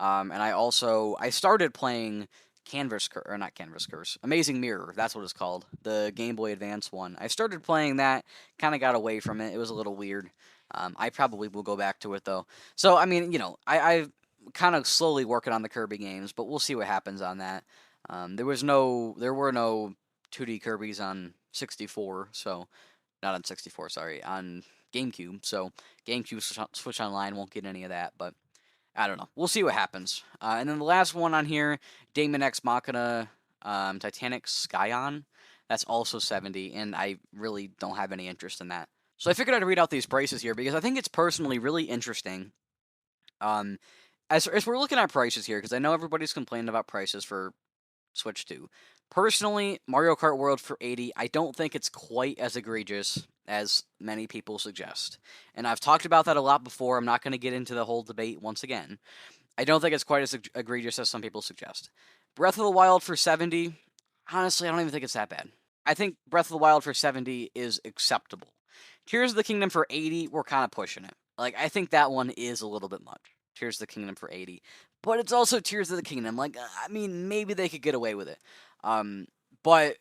And I started playing not Canvas Curse, Amazing Mirror. That's what it's called, the Game Boy Advance one. I started playing that, kind of got away from it. It was a little weird. I probably will go back to it though. So I mean, I kind of slowly working on the Kirby games, but we'll see what happens on that. There were no 2D Kirby's on 64, so not on 64, sorry, on GameCube. So GameCube Switch Online won't get any of that, but I don't know. We'll see what happens. And then the last one on here, Daemon X Machina, Titanic Skyon. That's also 70, and I really don't have any interest in that. So I figured I'd read out these prices here because I think it's personally really interesting. As we're looking at prices here, because I know everybody's complaining about prices for Switch 2. Personally, Mario Kart World for 80, I don't think it's quite as egregious as many people suggest. And I've talked about that a lot before. I'm not going to get into the whole debate once again. I don't think it's quite as egregious as some people suggest. Breath of the Wild for 70, honestly, I don't even think it's that bad. I think Breath of the Wild for 70 is acceptable. Tears of the Kingdom for 80, we're kind of pushing it. I think that one is a little bit much. Tears of the Kingdom for 80. But it's also Tears of the Kingdom. I mean, maybe they could get away with it. But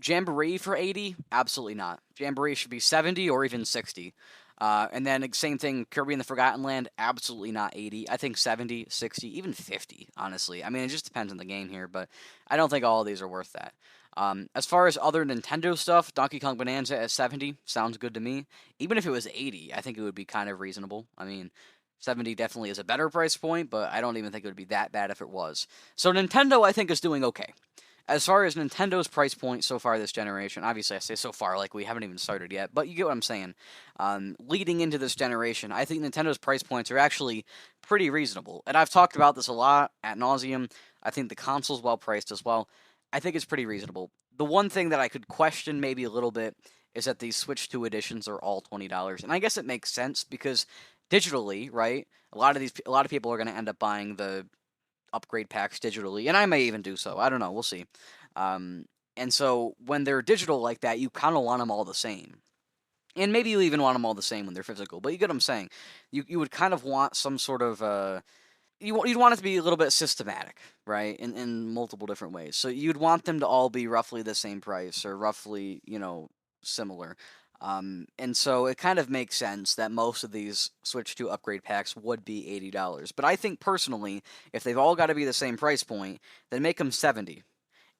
Jamboree for 80? Absolutely not. Jamboree should be 70 or even 60. And then same thing, Kirby in the Forgotten Land, absolutely not 80. I think 70, 60, even 50, honestly. I mean, it just depends on the game here, but I don't think all of these are worth that. As far as other Nintendo stuff, Donkey Kong Bonanza at 70 sounds good to me. Even if it was 80, I think it would be kind of reasonable. I mean, 70 definitely is a better price point, but I don't even think it would be that bad if it was. So Nintendo, I think, is doing okay. As far as Nintendo's price point so far this generation, obviously I say so far like we haven't even started yet, but you get what I'm saying. Leading into this generation, I think Nintendo's price points are actually pretty reasonable. And I've talked about this a lot ad nauseum. I think the console's well priced as well. I think it's pretty reasonable. The one thing that I could question maybe a little bit is that these Switch 2 editions are all $20. And I guess it makes sense because digitally, right? A lot of people are going to end up buying the upgrade packs digitally, and I may even do so. I don't know. We'll see. And so when they're digital like that, you kind of want them all the same. And maybe you even want them all the same when they're physical. But you get what I'm saying. You would kind of want some sort of you'd want it to be a little bit systematic, right? In multiple different ways. So you'd want them to all be roughly the same price or roughly, similar. And so it kind of makes sense that most of these Switch 2 upgrade packs would be $80. But I think personally, if they've all got to be the same price point, then make them 70.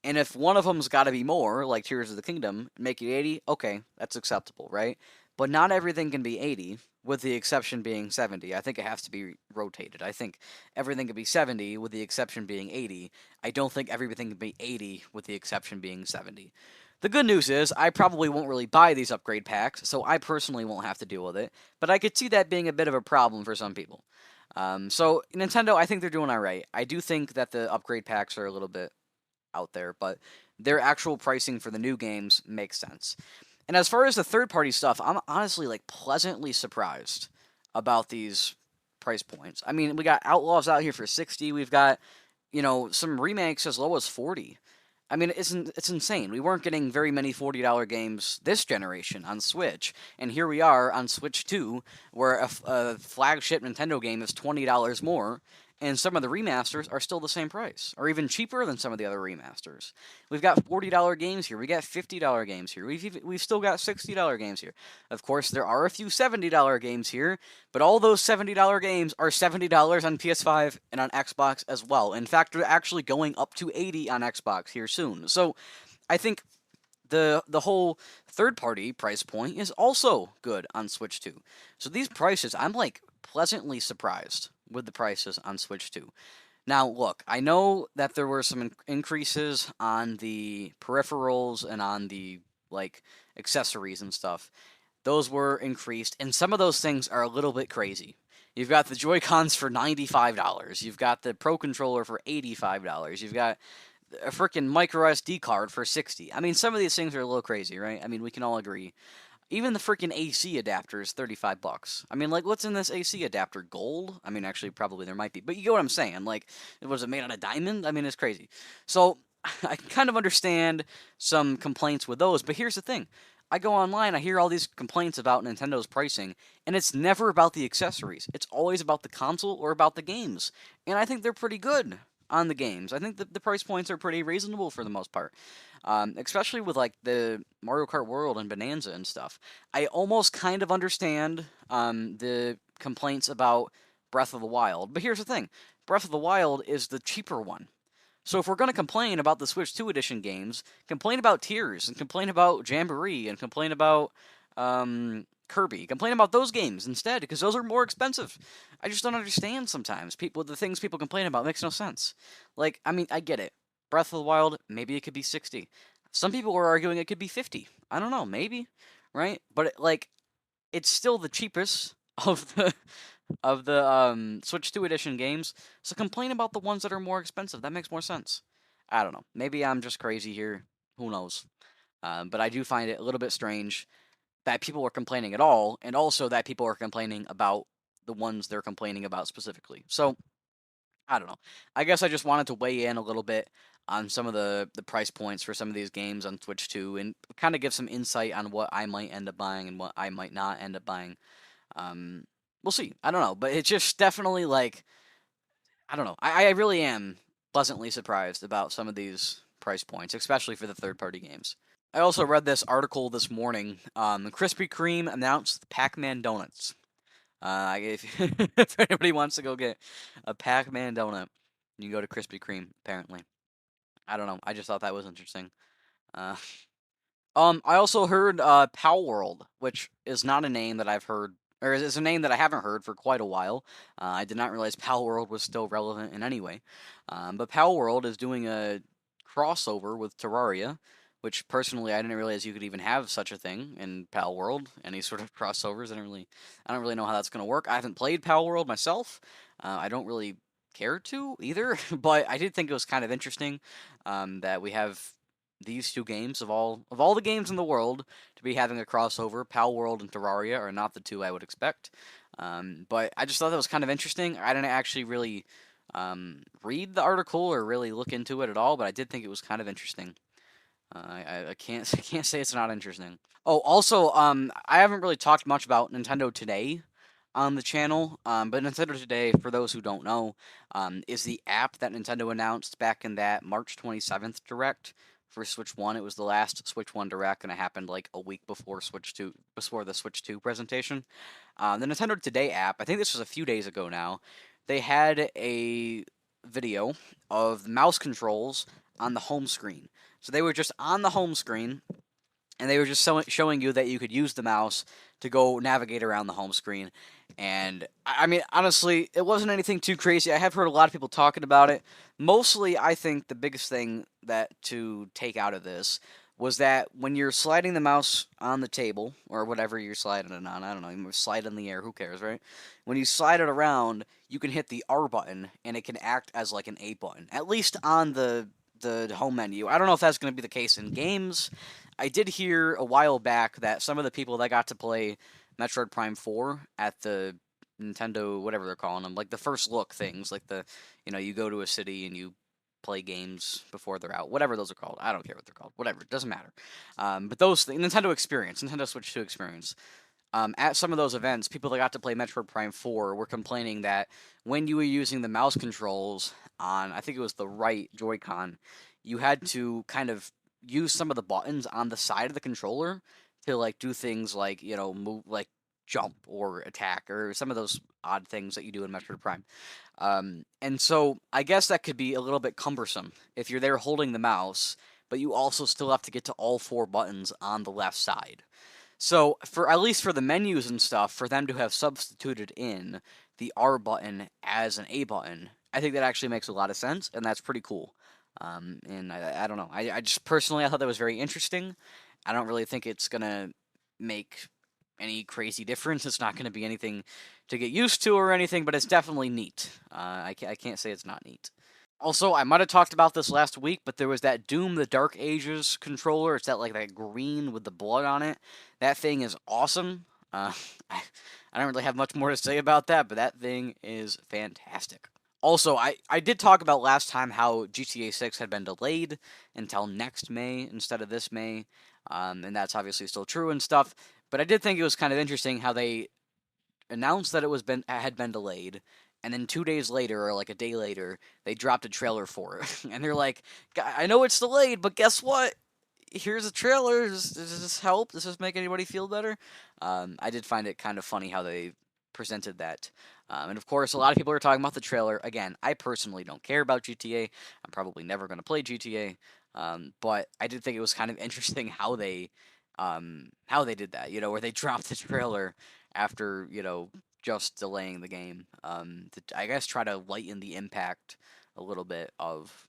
And if one of them's got to be more, like Tears of the Kingdom, make it 80, okay, that's acceptable, right? But not everything can be 80, with the exception being 70. I think it has to be rotated. I think everything can be 70, with the exception being 80. I don't think everything can be 80, with the exception being 70. The good news is, I probably won't really buy these upgrade packs, so I personally won't have to deal with it. But I could see that being a bit of a problem for some people. So, Nintendo, I think they're doing alright. I do think that the upgrade packs are a little bit out there, but their actual pricing for the new games makes sense. And as far as the third party stuff, I'm honestly like pleasantly surprised about these price points. I mean, we got Outlaws out here for 60. We've got, some remakes as low as 40. I mean, it's insane. We weren't getting very many $40 games this generation on Switch, and here we are on Switch 2, where a flagship Nintendo game is $20 more, and some of the remasters are still the same price, or even cheaper than some of the other remasters. We've got $40 games here. We got $50 games here. We've still got $60 games here. Of course, there are a few $70 games here, but all those $70 games are $70 on PS5 and on Xbox as well. In fact, they're actually going up to 80 on Xbox here soon. So, I think the whole third party price point is also good on Switch 2. So these prices, I'm like pleasantly surprised with the prices on Switch 2. Now, look, I know that there were some increases on the peripherals and on the like accessories and stuff. Those were increased, and some of those things are a little bit crazy. You've got the Joy-Cons for $95. You've got the Pro Controller for $85. You've got a freaking micro SD card for 60. I mean, some of these things are a little crazy, right? I mean, we can all agree. Even the freaking AC adapter is $35. I mean, like, what's in this AC adapter? Gold? I mean, actually, probably there might be, but you get what I'm saying. Like, was it made out of diamond? I mean, it's crazy. So, I can kind of understand some complaints with those, but here's the thing. I go online, I hear all these complaints about Nintendo's pricing, and it's never about the accessories. It's always about the console or about the games. And I think they're pretty good on the games. I think the price points are pretty reasonable for the most part, especially with like the Mario Kart World and Bonanza and stuff. I almost kind of understand the complaints about Breath of the Wild, but here's the thing: Breath of the Wild is the cheaper one. So if we're going to complain about the Switch 2 edition games, complain about Tears and complain about Jamboree and complain about Kirby. Complain about those games instead because those are more expensive. I just don't understand sometimes. The things people complain about makes no sense. Like, I mean, I get it. Breath of the Wild, maybe it could be 60. Some people are arguing it could be 50. I don't know, maybe, right? But it's still the cheapest of the Switch 2 edition games. So complain about the ones that are more expensive. That makes more sense. I don't know. Maybe I'm just crazy here. Who knows? But I do find it a little bit strange that people are complaining at all, and also that people are complaining about the ones they're complaining about specifically. So, I don't know. I guess I just wanted to weigh in a little bit on some of the price points for some of these games on Switch 2 and kind of give some insight on what I might end up buying and what I might not end up buying. Um, we'll see. I don't know. But it's just definitely like, I don't know. I really am pleasantly surprised about some of these price points, especially for the third party games. I also read this article this morning. Krispy Kreme announced Pac-Man donuts. If, if anybody wants to go get a Pac-Man donut, you can go to Krispy Kreme. Apparently, I don't know. I just thought that was interesting. Uh, I also heard Pal World, which is not a name that I've heard, or is a name that I haven't heard for quite a while. I did not realize Pal World was still relevant in any way. But Pal World is doing a crossover with Terraria, which personally I didn't realize you could even have such a thing in Pal World. Any sort of crossovers, I don't really know how that's gonna work. I haven't played Pal World myself. I don't really care to either, but I did think it was kind of interesting that we have these two games of all the games in the world to be having a crossover. Pal World and Terraria are not the two I would expect, but I just thought that was kind of interesting. I didn't actually really read the article or really look into it at all, but I did think it was kind of interesting. I can't I can't say it's not interesting. Oh, also, I haven't really talked much about Nintendo Today on the channel. But Nintendo Today, for those who don't know, is the app that Nintendo announced back in that March 27th Direct for Switch One. It was the last Switch One Direct, and it happened like a week before before the Switch Two presentation. The Nintendo Today app, I think this was a few days ago now. They had a video of the mouse controls on the home screen. So they were just on the home screen, and they were just showing you that you could use the mouse to go navigate around the home screen. And I mean, honestly, it wasn't anything too crazy. I have heard a lot of people talking about it. Mostly, I think the biggest thing that to take out of this was that when you're sliding the mouse on the table or whatever you're sliding it on, I don't know, you slide in the air, who cares, right? When you slide it around, you can hit the R button and it can act as like an A button, at least on the home menu. I don't know if that's going to be the case in games. I did hear a while back that some of the people that got to play Metroid Prime 4 at the Nintendo, whatever they're calling them, like the first look things, like you go to a city and you play games before they're out, whatever those are called. I don't care what they're called, whatever, it doesn't matter. But those things, Nintendo Experience, Nintendo Switch 2 Experience, at some of those events, people that got to play Metroid Prime 4 were complaining that when you were using the mouse controls on, I think it was the right Joy-Con, you had to kind of use some of the buttons on the side of the controller to like do things like, move, like jump or attack or some of those odd things that you do in Metroid Prime. And so I guess that could be a little bit cumbersome if you're there holding the mouse, but you also still have to get to all four buttons on the left side. So for at least for the menus and stuff, for them to have substituted in the R button as an A button, I think that actually makes a lot of sense, and that's pretty cool. And I don't know. I just personally I thought that was very interesting. I don't really think it's gonna make any crazy difference. It's not gonna be anything to get used to or anything, but it's definitely neat. I can't say it's not neat. Also, I might have talked about this last week, but there was that Doom the Dark Ages controller. It's that green with the blood on it. That thing is awesome. I, I don't really have much more to say about that, but that thing is fantastic. Also, I did talk about last time how GTA 6 had been delayed until next May instead of this May, and that's obviously still true and stuff. But I did think it was kind of interesting how they announced that had been delayed, and then 2 days later, or like a day later, they dropped a trailer for it, and they're like, "I know it's delayed, but guess what? Here's a trailer. Does this help? Does this make anybody feel better?" I did find it kind of funny how they presented that. And of course, a lot of people are talking about the trailer. Again, I personally don't care about GTA. I'm probably never going to play GTA. But I did think it was kind of interesting how they did that. Where they dropped the trailer after just delaying the game. I guess try to lighten the impact a little bit of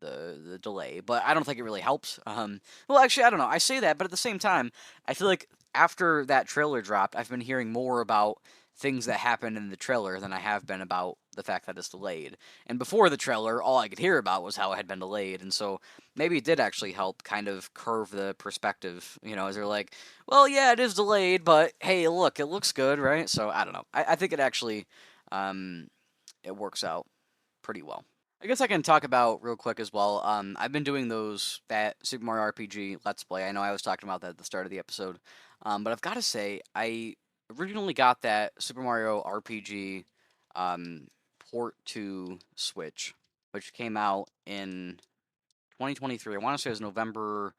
the delay, but I don't think it really helps. Well, actually, I don't know. I say that, but at the same time, I feel like after that trailer dropped, I've been hearing more about things that happened in the trailer than I have been about the fact that it's delayed. And before the trailer, all I could hear about was how it had been delayed, and so maybe it did actually help kind of curve the perspective. As they're like, well, yeah, it is delayed, but hey, look, it looks good, right? So I don't know. I think it actually it works out pretty well. I guess I can talk about real quick as well. I've been doing that Super Mario RPG Let's Play. I know I was talking about that at the start of the episode, but I've got to say I originally got that Super Mario RPG port to Switch, which came out in 2023. I want to say it was November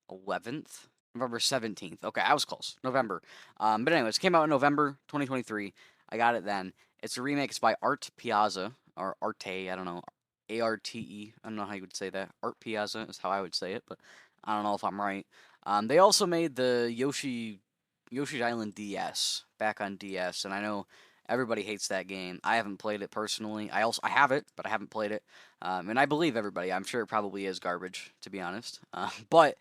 11th, November 17th. Okay, I was close. November. But anyways, it came out in November 2023. I got it then. It's a remake. It's by Art Piazza or Arte. I don't know. Arte. I don't know how you would say that. Art Piazza is how I would say it, but I don't know if I'm right. They also made the Yoshi's Island DS back on DS, and I know everybody hates that game. I haven't played it personally. I have it, but I haven't played it. And I believe everybody. I'm sure it probably is garbage, to be honest. But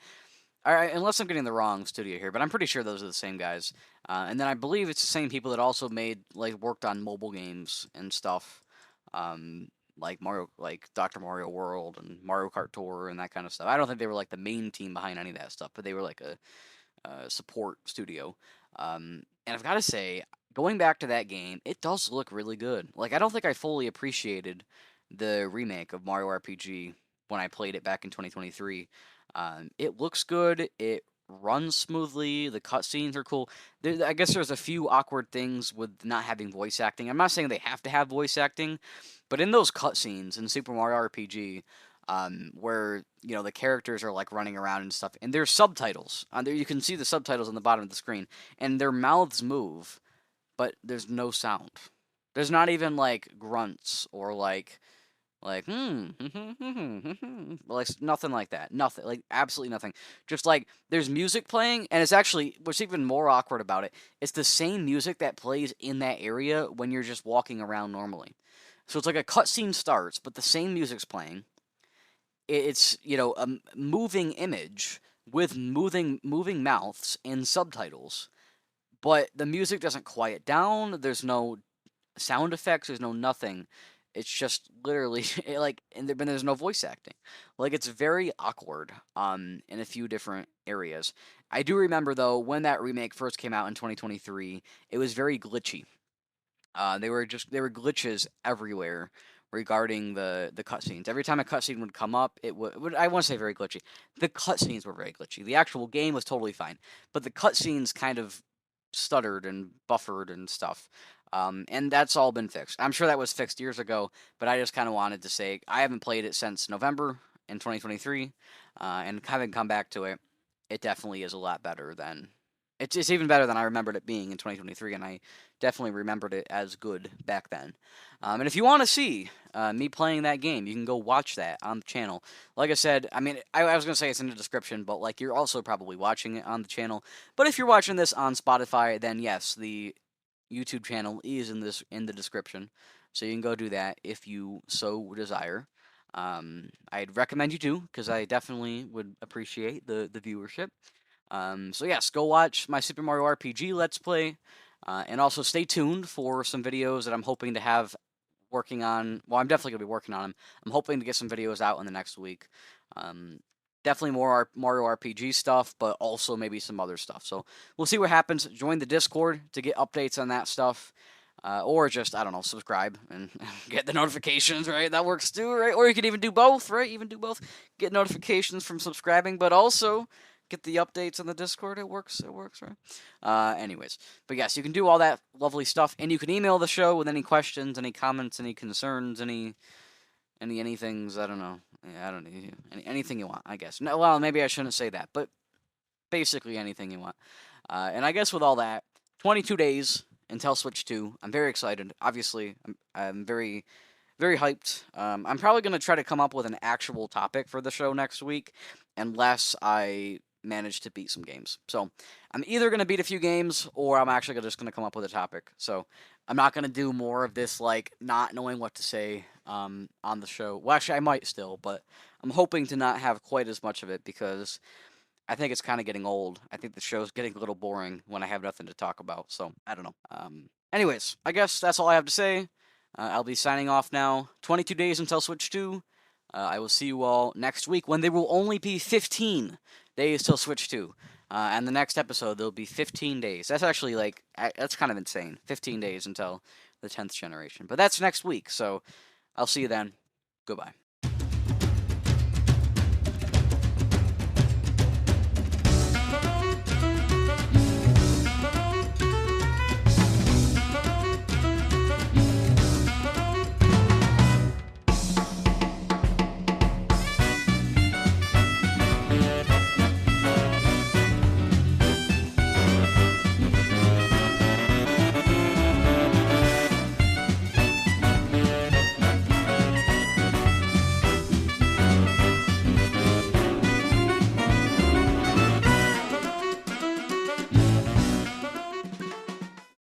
all right, unless I'm getting the wrong studio here, but I'm pretty sure those are the same guys. And then I believe it's the same people that also worked on mobile games and stuff, like Dr. Mario World and Mario Kart Tour and that kind of stuff. I don't think they were like the main team behind any of that stuff, but they were like a support studio. And I've got to say, going back to that game, it does look really good. Like I don't think I fully appreciated the remake of Mario RPG when I played it back in 2023. It looks good. It runs smoothly. The cutscenes are cool. I guess there's a few awkward things with not having voice acting. I'm not saying they have to have voice acting, but in those cutscenes in Super Mario RPG, where the characters are like running around and stuff, and there's subtitles. There you can see the subtitles on the bottom of the screen, and their mouths move, but there's no sound. There's not even like grunts or like like nothing like that. Nothing, like absolutely nothing. Just like there's music playing, and it's actually what's even more awkward about it. It's the same music that plays in that area when you're just walking around normally. So it's like a cutscene starts, but the same music's playing. It's a moving image with moving mouths and subtitles, but the music doesn't quiet down. There's no sound effects. There's no nothing. It's just literally and there's no voice acting. Like it's very awkward in a few different areas. I do remember though when that remake first came out in 2023, it was very glitchy. There were glitches everywhere regarding the cutscenes. Every time a cutscene would come up, it would I want to say very glitchy. The cutscenes were very glitchy. The actual game was totally fine, but the cutscenes kind of stuttered and buffered and stuff. And that's all been fixed. I'm sure that was fixed years ago, but I just kind of wanted to say I haven't played it since November in 2023, and having come back to it, it definitely is a lot better than it's even better than I remembered it being in 2023, and I definitely remembered it as good back then. And if you want to see me playing that game, you can go watch that on the channel. Like I said, I mean, I was gonna say it's in the description, but like you're also probably watching it on the channel. But if you're watching this on Spotify, then yes, the YouTube channel is in the description, so you can go do that if you so desire. I'd recommend you do because I definitely would appreciate the viewership. So yes, go watch my Super Mario RPG Let's Play, and also stay tuned for some videos that I'm hoping to have working on. Well, I'm definitely gonna be working on them. I'm hoping to get some videos out in the next week. Um, Definitely more Mario RPG stuff, but also maybe some other stuff. So we'll see what happens. Join the Discord to get updates on that stuff. Or just, I don't know, subscribe and get the notifications, right? That works too, right? Or you can even do both, right? Even do both. Get notifications from subscribing, but also get the updates on the Discord. It works, right? Anyways, but yes, you can do all that lovely stuff, and you can email the show with any questions, any comments, any concerns, anything's, I don't know. Yeah, I don't know. Anything you want, I guess. No, well, maybe I shouldn't say that, but basically anything you want. And I guess with all that, 22 days until Switch 2. I'm very excited. Obviously, I'm very, very hyped. I'm probably going to try to come up with an actual topic for the show next week, unless I manage to beat some games. So I'm either going to beat a few games, or I'm actually just going to come up with a topic. So I'm not going to do more of this, like, not knowing what to say on the show. Well, actually, I might still, but I'm hoping to not have quite as much of it because I think it's kind of getting old. I think the show's getting a little boring when I have nothing to talk about. So I don't know. Anyways, I guess that's all I have to say. I'll be signing off now. 22 days until Switch 2. I will see you all next week when there will only be 15 days till Switch 2. And the next episode, there'll be 15 days. That's actually, like, that's kind of insane. 15 days until the 10th generation. But that's next week, so I'll see you then. Goodbye.